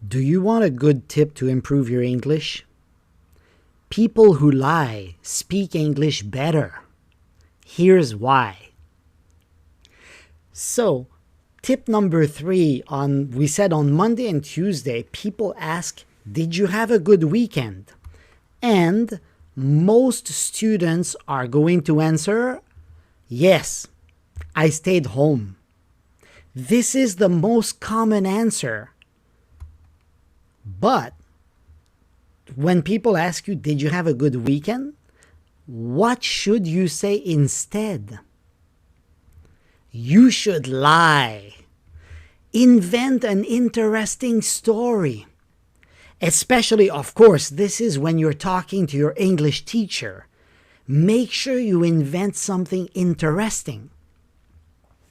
Do you want a good tip to improve your English? People who lie speak English better. Here's why. So, tip number 3, we said on Monday and Tuesday, people ask, did you have a good weekend? And most students are going to answer, yes, I stayed home. This is the most common answer. But when people ask you, did you have a good weekend? What should you say instead? You should lie. Invent an interesting story. Especially, of course, this is when you're talking to your English teacher. Make sure you invent something interesting.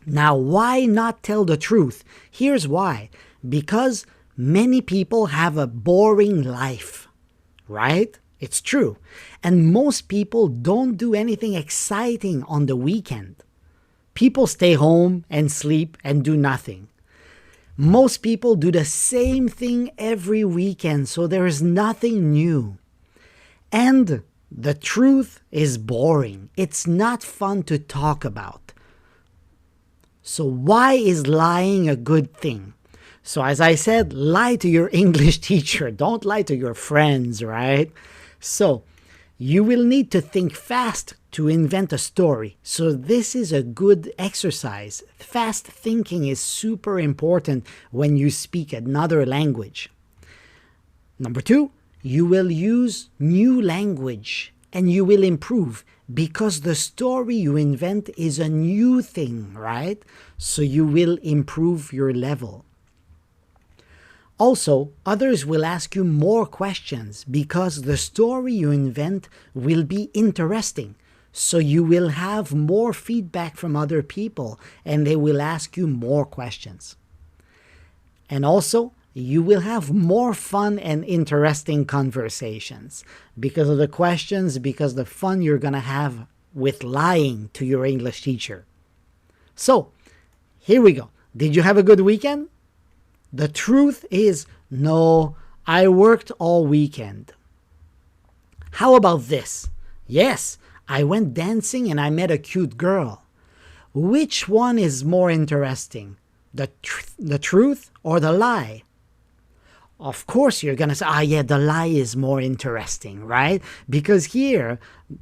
Now, why not tell the truth? Here's why. Because many people have a boring life, right? It's true. And most people don't do anything exciting on the weekend. People stay home and sleep and do nothing. Most people do the same thing every weekend, so there is nothing new. And the truth is boring. It's not fun to talk about. So why is lying a good thing? So as I said, lie to your English teacher. Don't lie to your friends, right? So you will need to think fast to invent a story. So this is a good exercise. Fast thinking is super important when you speak another language. Number 2, you will use new language and you will improve because the story you invent is a new thing, right? So you will improve your level. Also, others will ask you more questions because the story you invent will be interesting. So you will have more feedback from other people and they will ask you more questions. And also, you will have more fun and interesting conversations because of the questions, because of the fun you're going to have with lying to your English teacher. So, here we go. Did you have a good weekend? The truth is, no, I worked all weekend. How about this? Yes, I went dancing and I met a cute girl. Which one is more interesting? The truth or the lie? Of course, you're going to say, yeah, the lie is more interesting, right? Because here,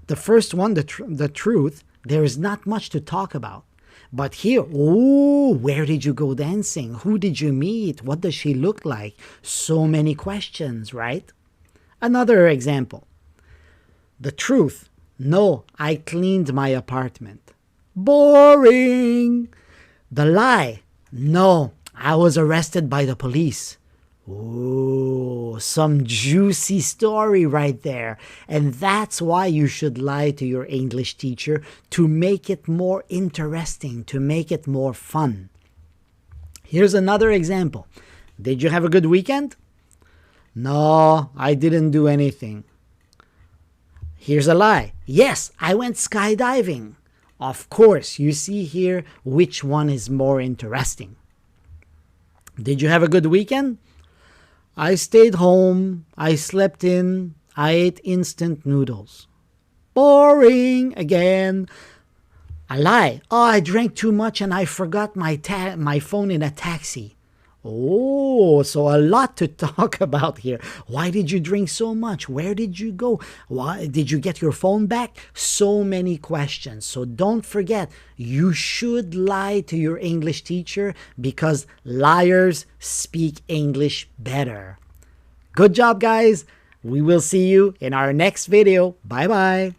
the first one, the truth, there is not much to talk about. But here, where did you go dancing? Who did you meet? What does she look like? So many questions, right? Another example. The truth. No, I cleaned my apartment. Boring. The lie. No, I was arrested by the police. Ooh, some juicy story right there. And that's why you should lie to your English teacher, to make it more interesting, to make it more fun. Here's another example. Did you have a good weekend? No, I didn't do anything. Here's a lie. Yes, I went skydiving. Of course, you see here which one is more interesting. Did you have a good weekend? I stayed home, I slept in, I ate instant noodles. Boring again. A lie. Oh, I drank too much and I forgot my phone in a taxi. Oh, so a lot to talk about here. Why did you drink so much? Where did you go? Why did you get your phone back? So many questions. So don't forget, you should lie to your English teacher because liars speak English better. Good job, guys. We will see you in our next video. Bye-bye.